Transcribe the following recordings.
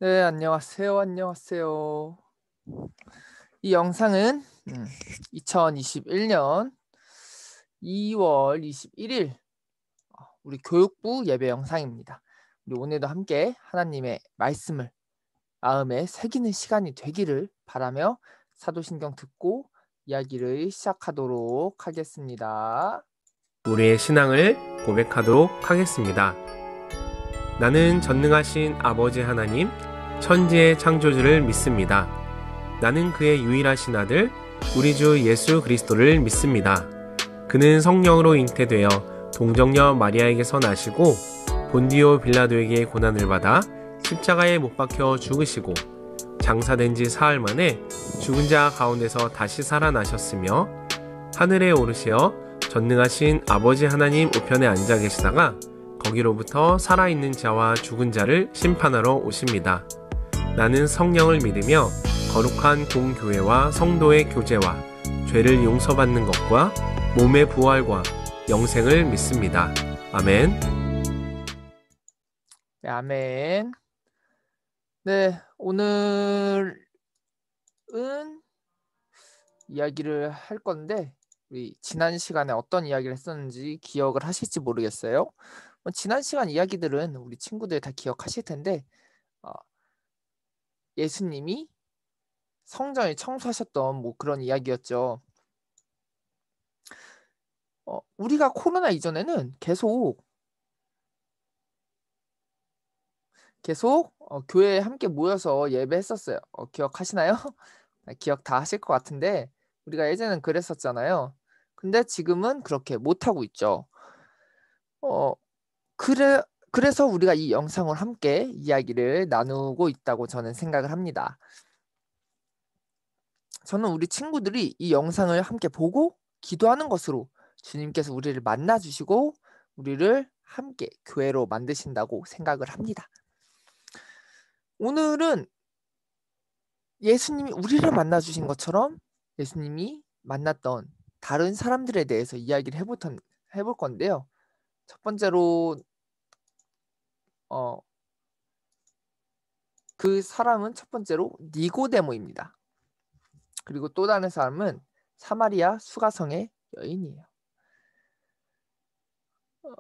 네, 안녕하세요. 안녕하세요. 이 영상은 2021년 2월 21일 우리 교육부 예배 영상입니다. 우리 오늘도 함께 하나님의 말씀을 마음에 새기는 시간이 되기를 바라며 사도신경 듣고 이야기를 시작하도록 하겠습니다. 우리의 신앙을 고백하도록 하겠습니다. 나는 전능하신 아버지 하나님, 천지의 창조주를 믿습니다. 나는 그의 유일하신 아들, 우리 주 예수 그리스도를 믿습니다. 그는 성령으로 잉태되어 동정녀 마리아에게서 나시고 본디오 빌라도에게 고난을 받아 십자가에 못 박혀 죽으시고 장사된 지 사흘 만에 죽은 자 가운데서 다시 살아나셨으며 하늘에 오르시어 전능하신 아버지 하나님 우편에 앉아 계시다가 거기로부터 살아있는 자와 죽은 자를 심판하러 오십니다. 나는 성령을 믿으며 거룩한 공교회와 성도의 교제와 죄를 용서받는 것과 몸의 부활과 영생을 믿습니다. 아멘. 네, 아멘. 네, 오늘은 이야기를 할 건데 우리 지난 시간에 어떤 이야기를 했었는지 기억을 하실지 모르겠어요. 지난 시간 이야기들은 우리 친구들 다 기억하실 텐데 예수님이 성전을 청소하셨던 뭐 그런 이야기였죠. 우리가 코로나 이전에는 계속 교회에 함께 모여서 예배했었어요. 기억하시나요? 기억 다 하실 것 같은데 우리가 예전엔 그랬었잖아요. 근데 지금은 그렇게 못하고 있죠. 그래서 우리가 이 영상을 함께 이야기를 나누고 있다고 저는 생각을 합니다. 저는 우리 친구들이 이 영상을 함께 보고 기도하는 것으로 주님께서 우리를 만나주시고 우리를 함께 교회로 만드신다고 생각을 합니다. 오늘은 예수님이 우리를 만나주신 것처럼 예수님이 만났던 다른 사람들에 대해서 이야기를 해볼 건데요. 첫 번째로 그 사람은 첫 번째로 니고데모입니다. 그리고 또 다른 사람은 사마리아 수가성의 여인이에요.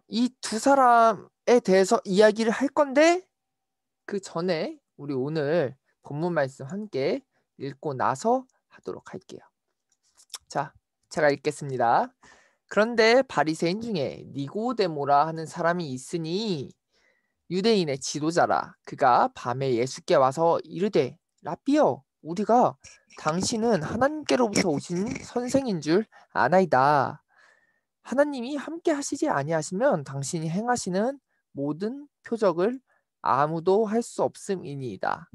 이 두 사람에 대해서 이야기를 할 건데 그 전에 우리 오늘 본문 말씀 함께 읽고 나서 하도록 할게요. 자, 제가 읽겠습니다. 그런데 바리새인 중에 니고데모라 하는 사람이 있으니 유대인의 지도자라. 그가 밤에 예수께 와서 이르되 라삐여, 우리가 당신은 하나님께로부터 오신 선생인 줄 아나이다. 하나님이 함께 하시지 아니하시면 당신이 행하시는 모든 표적을 아무도 할 수 없음이니이다.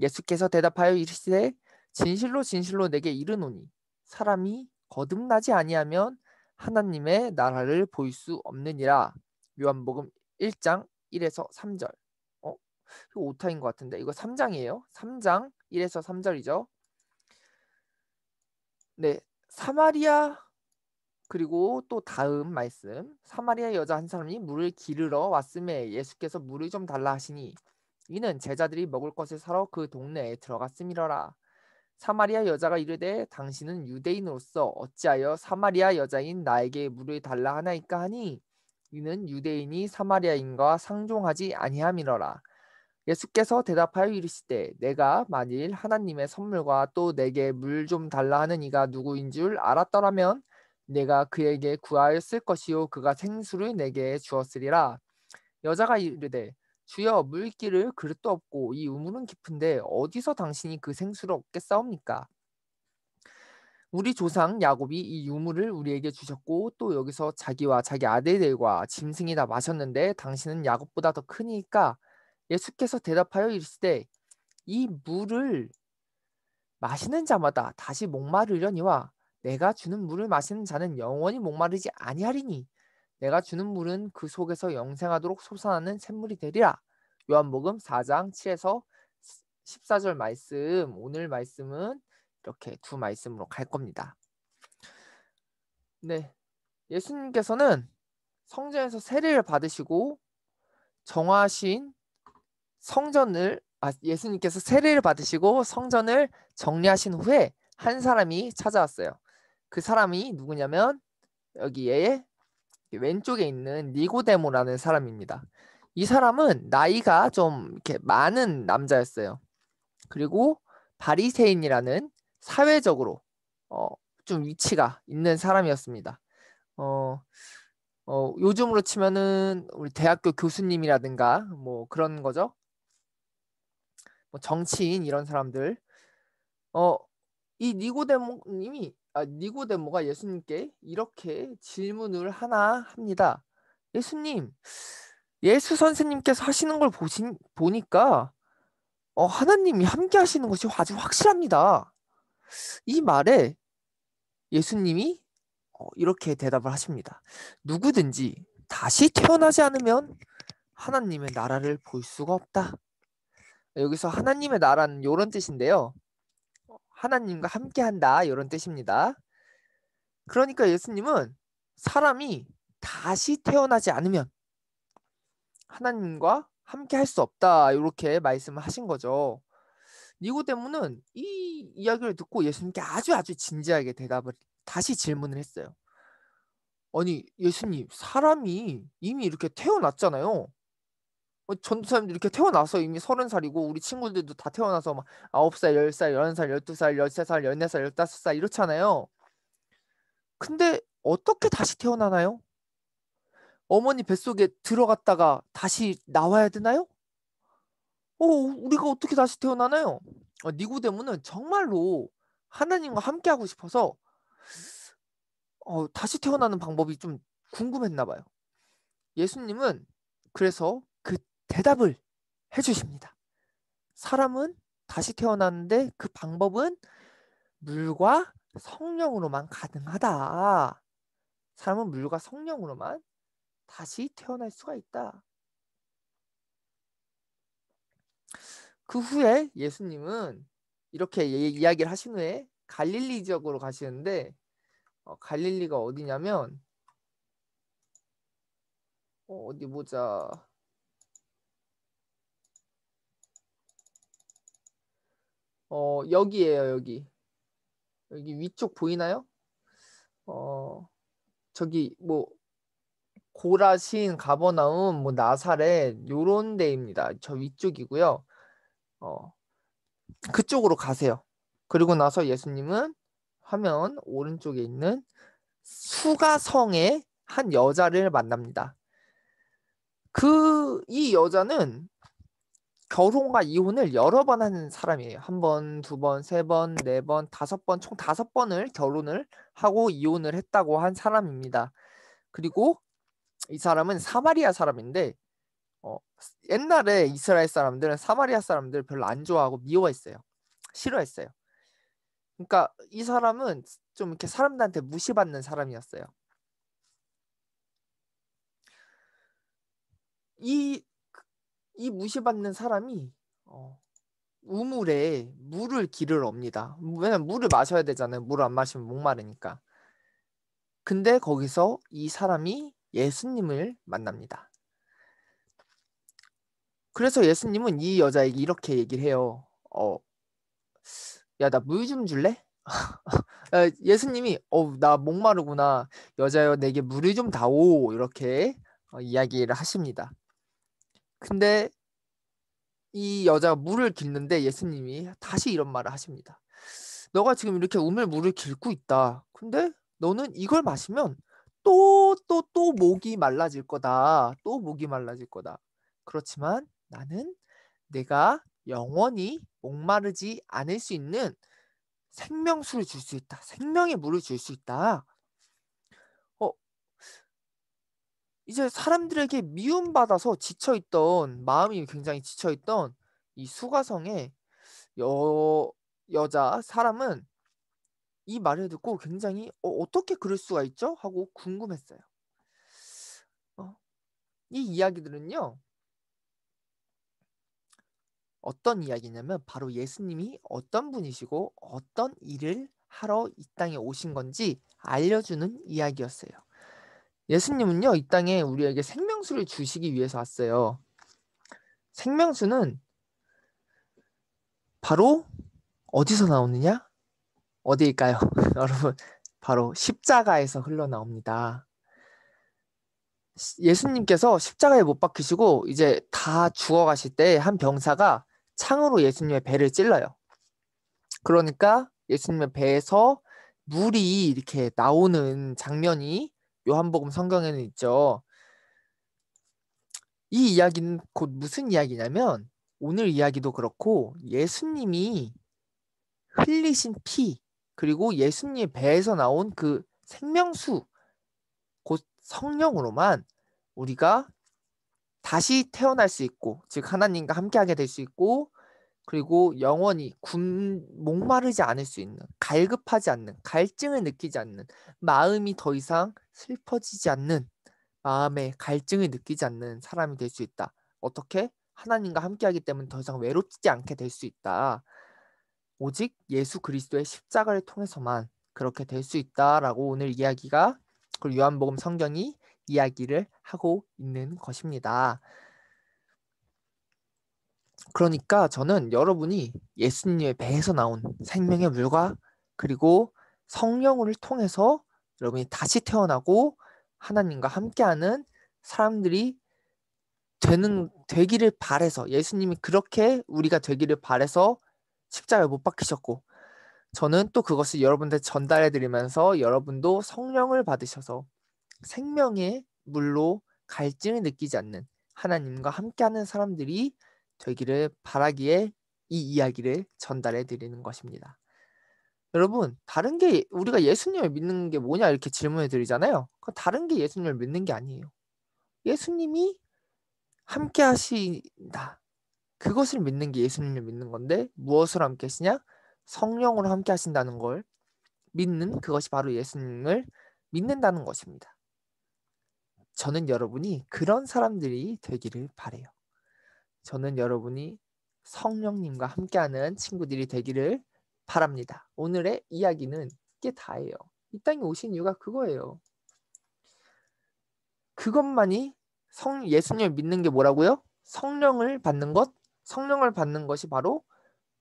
예수께서 대답하여 이르시되 진실로 진실로 내게 이르노니 사람이 거듭나지 아니하면 하나님의 나라를 볼 수 없느니라. 요한복음 1장 1에서 3절. 이거 오타인 것 같은데 이거 3장이에요. 3장 1에서 3절이죠. 네, 사마리아 그리고 또 다음 말씀. 사마리아 여자 한 사람이 물을 기르러 왔음에 예수께서 물을 좀 달라 하시니 이는 제자들이 먹을 것을 사러 그 동네에 들어갔음이러라. 사마리아 여자가 이르되 당신은 유대인으로서 어찌하여 사마리아 여자인 나에게 물을 달라 하나이까 하니 이는 유대인이 사마리아인과 상종하지 아니함이러라. 예수께서 대답하여 이르시되 내가 만일 하나님의 선물과 또 내게 물 좀 달라 하는 이가 누구인 줄 알았더라면 내가 그에게 구하였을 것이요 그가 생수를 내게 주었으리라. 여자가 이르되 주여 물기를 그릇도 없고 이 우물은 깊은데 어디서 당신이 그 생수를 얻겠사옵니까? 우리 조상 야곱이 이 유물을 우리에게 주셨고 또 여기서 자기와 자기 아들들과 짐승이 다 마셨는데 당신은 야곱보다 더 크니까. 예수께서 대답하여 이르시되 이 물을 마시는 자마다 다시 목마르려니와 내가 주는 물을 마시는 자는 영원히 목마르지 아니하리니 내가 주는 물은 그 속에서 영생하도록 솟아나는 샘물이 되리라. 요한복음 4장 7에서 14절 말씀. 오늘 말씀은 이렇게 두 말씀으로 갈 겁니다. 네, 예수님께서는 성전에서 세례를 받으시고 정하신 예수님께서 세례를 받으시고 성전을 정리하신 후에 한 사람이 찾아왔어요. 그 사람이 누구냐면 여기에 왼쪽에 있는 니고데모라는 사람입니다. 이 사람은 나이가 좀 이렇게 많은 남자였어요. 그리고 바리새인이라는 사회적으로 좀 위치가 있는 사람이었습니다. 어, 요즘으로 치면은 우리 대학교 교수님이라든가 뭐 그런 거죠. 뭐 정치인 이런 사람들. 어, 이 니고데모가 예수님께 이렇게 질문을 하나 합니다. 예수님, 예수 선생님께서 하시는 걸 보니까 하나님이 함께 하시는 것이 아주 확실합니다. 이 말에 예수님이 이렇게 대답을 하십니다. 누구든지 다시 태어나지 않으면 하나님의 나라를 볼 수가 없다. 여기서 하나님의 나라는 이런 뜻인데요. 하나님과 함께한다 이런 뜻입니다. 그러니까 예수님은 사람이 다시 태어나지 않으면 하나님과 함께 할 수 없다 이렇게 말씀을 하신 거죠. 니고데모는 이 이야기를 듣고 예수님께 아주 진지하게 다시 질문을 했어요. 아니 예수님, 사람이 이미 이렇게 태어났잖아요. 전도사님들 이렇게 태어나서 이미 30살이고 우리 친구들도 다 태어나서 막 9살, 10살, 11살, 12살, 13살, 14살, 15살 이렇잖아요. 근데 어떻게 다시 태어나나요? 어머니 뱃속에 들어갔다가 다시 나와야 되나요? 우리가 어떻게 다시 태어나나요? 니고데모는 정말로 하나님과 함께하고 싶어서 다시 태어나는 방법이 좀 궁금했나 봐요. 예수님은 그래서 그 대답을 해주십니다. 사람은 다시 태어나는데 그 방법은 물과 성령으로만 가능하다. 사람은 물과 성령으로만 다시 태어날 수가 있다. 그 후에 예수님은 이렇게 이야기를 하신 후에 갈릴리 지역으로 가시는데 갈릴리가 어디냐면 어디 보자. 여기에요, 여기. 여기 위쪽 보이나요? 저기 뭐 고라신, 가버나움, 뭐 나사렛 요런 데입니다. 저 위쪽이고요. 그쪽으로 가세요. 그리고 나서 예수님은 화면 오른쪽에 있는 수가성의 한 여자를 만납니다. 이 여자는 결혼과 이혼을 여러 번 하는 사람이에요. 한 번, 두 번, 세 번, 네 번, 다섯 번, 총 5번을 결혼을 하고 이혼을 했다고 한 사람입니다. 그리고 이 사람은 사마리아 사람인데 옛날에 이스라엘 사람들은 사마리아 사람들 별로 안 좋아하고 미워했어요. 싫어했어요. 그러니까 이 사람은 좀 이렇게 사람들한테 무시받는 사람이었어요. 이 무시받는 사람이 우물에 물을 기르러 옵니다. 왜냐면 물을 마셔야 되잖아요. 물을 안 마시면 목마르니까. 근데 거기서 이 사람이 예수님을 만납니다. 그래서 예수님은 이 여자에게 이렇게 얘기를 해요. 야, 나 물 좀 줄래? 예수님이 나 목마르구나. 여자여, 내게 물을 좀 다오. 이렇게 이야기를 하십니다. 근데 이 여자가 물을 길는데 예수님이 다시 이런 말을 하십니다. 너가 지금 이렇게 물을 길고 있다. 근데 너는 이걸 마시면 또 목이 말라질 거다. 또 목이 말라질 거다. 그렇지만 나는 내가 영원히 목마르지 않을 수 있는 생명수를 줄 수 있다. 생명의 물을 줄 수 있다. 이제 사람들에게 미움받아서 지쳐있던 마음이 굉장히 지쳐있던 이 수가성의 여자 사람은 이 말을 듣고 굉장히 어떻게 그럴 수가 있죠? 하고 궁금했어요. 이 이야기들은요. 어떤 이야기냐면 바로 예수님이 어떤 분이시고 어떤 일을 하러 이 땅에 오신 건지 알려주는 이야기였어요. 예수님은요, 이 땅에 우리에게 생명수를 주시기 위해서 왔어요. 생명수는 바로 어디서 나오느냐? 어디일까요? 여러분, 바로 십자가에서 흘러나옵니다. 예수님께서 십자가에 못 박히시고 이제 다 죽어가실 때 한 병사가 창으로 예수님의 배를 찔러요. 그러니까 예수님의 배에서 물이 이렇게 나오는 장면이 요한복음 성경에는 있죠. 이 이야기는 곧 무슨 이야기냐면 오늘 이야기도 그렇고 예수님이 흘리신 피 그리고 예수님의 배에서 나온 그 생명수 곧 성령으로만 우리가 다시 태어날 수 있고 즉 하나님과 함께하게 될 수 있고 그리고 영원히 목마르지 않을 수 있는 갈급하지 않는 갈증을 느끼지 않는 마음이 더 이상 슬퍼지지 않는 마음의 갈증을 느끼지 않는 사람이 될 수 있다. 어떻게? 하나님과 함께하기 때문에 더 이상 외롭지 않게 될 수 있다. 오직 예수 그리스도의 십자가를 통해서만 그렇게 될 수 있다라고 오늘 이야기가 그리고 요한복음 성경이 이야기를 하고 있는 것입니다. 그러니까 저는 여러분이 예수님의 배에서 나온 생명의 물과 그리고 성령을 통해서 여러분이 다시 태어나고 하나님과 함께하는 사람들이 되기를 바래서 예수님이 그렇게 우리가 되기를 바래서 십자가에 못 박히셨고 저는 또 그것을 여러분들 전달해 드리면서 여러분도 성령을 받으셔서 생명의 물로 갈증을 느끼지 않는 하나님과 함께하는 사람들이 되기를 바라기에 이 이야기를 전달해 드리는 것입니다. 여러분, 다른 게 우리가 예수님을 믿는 게 뭐냐 이렇게 질문을 드리잖아요. 다른 게 예수님을 믿는 게 아니에요. 예수님이 함께 하신다. 그것을 믿는 게 예수님을 믿는 건데 무엇으로 함께 하시냐? 성령으로 함께 하신다는 걸 믿는 그것이 바로 예수님을 믿는다는 것입니다. 저는 여러분이 그런 사람들이 되기를 바래요. 저는 여러분이 성령님과 함께하는 친구들이 되기를 바랍니다. 오늘의 이야기는 이게 다예요. 이 땅에 오신 이유가 그거예요. 그것만이 예수님을 믿는 게 뭐라고요? 성령을 받는 것? 성령을 받는 것이 바로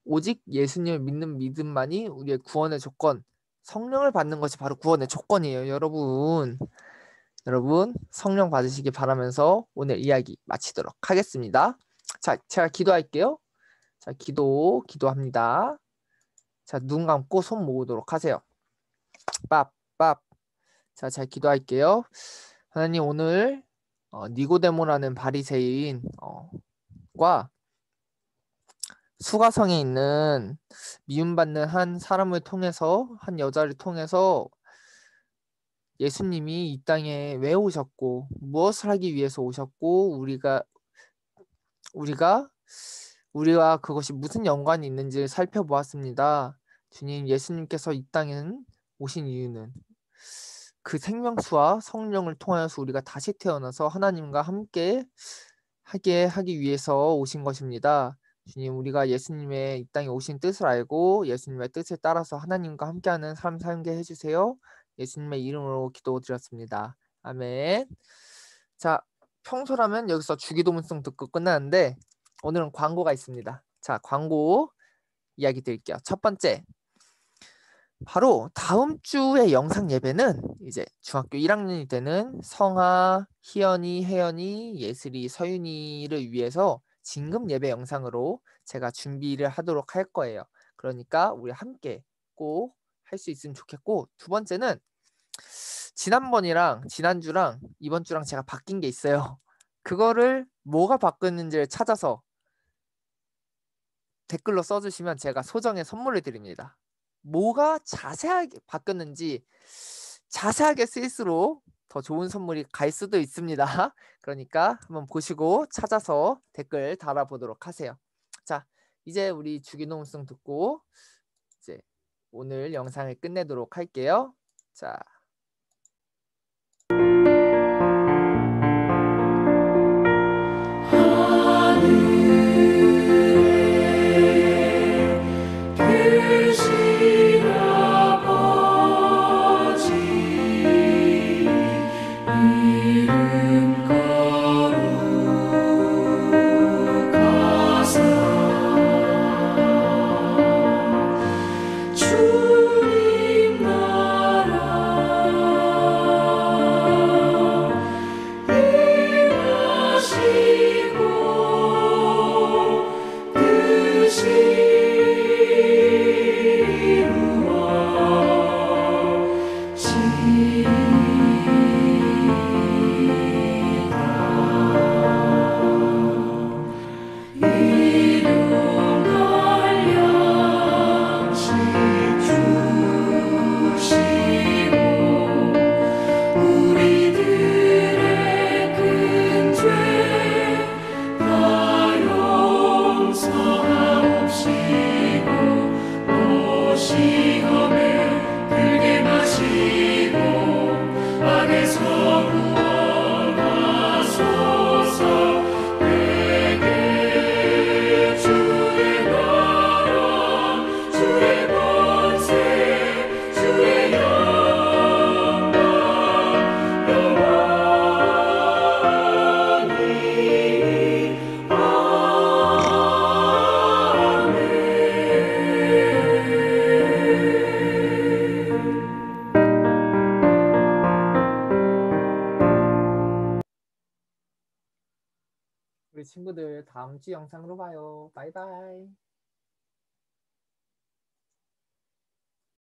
오직 예수님을 믿는 믿음만이 우리의 구원의 조건. 성령을 받는 것이 바로 구원의 조건이에요, 여러분. 여러분 성령 받으시기 바라면서 오늘 이야기 마치도록 하겠습니다. 자, 제가 기도할게요. 자, 기도합니다. 자, 눈 감고 손 모으도록 하세요. 밥. 자, 잘 기도할게요. 하나님 오늘 니고데모라는 바리새인 과 수가성에 있는 미움받는 한 사람을 통해서 한 여자를 통해서 예수님이 이 땅에 왜 오셨고 무엇을 하기 위해서 오셨고 우리와 그것이 무슨 연관이 있는지 살펴보았습니다. 주님, 예수님께서 이 땅에 오신 이유는 그 생명수와 성령을 통하여서 우리가 다시 태어나서 하나님과 함께 하기 위해서 오신 것입니다. 주님, 우리가 예수님의 이 땅에 오신 뜻을 알고 예수님의 뜻을 따라서 하나님과 함께하는 삶 살게 해주세요. 예수님의 이름으로 기도드렸습니다. 아멘. 자, 평소라면 여기서 주기도문송 듣고 끝나는데 오늘은 광고가 있습니다. 자, 광고 이야기 드릴게요. 첫 번째, 바로 다음 주의 영상 예배는 이제 중학교 1학년이 되는 성아, 희연이, 혜연이, 예슬이, 서윤이를 위해서 진금 예배 영상으로 제가 준비를 하도록 할 거예요. 그러니까 우리 함께 꼭 할 수 있으면 좋겠고, 두 번째는 지난번이랑 지난주랑 이번 주랑 제가 바뀐 게 있어요. 그거를 뭐가 바뀌었는지를 찾아서 댓글로 써주시면 제가 소정의 선물을 드립니다. 뭐가 자세하게 바뀌었는지 자세하게 쓸수록 더 좋은 선물이 갈 수도 있습니다. 그러니까 한번 보시고 찾아서 댓글 달아보도록 하세요. 자, 이제 우리 주기도문송 듣고 이제 오늘 영상을 끝내도록 할게요. 자. 친구들 다음 주 영상으로 봐요. 바이바이.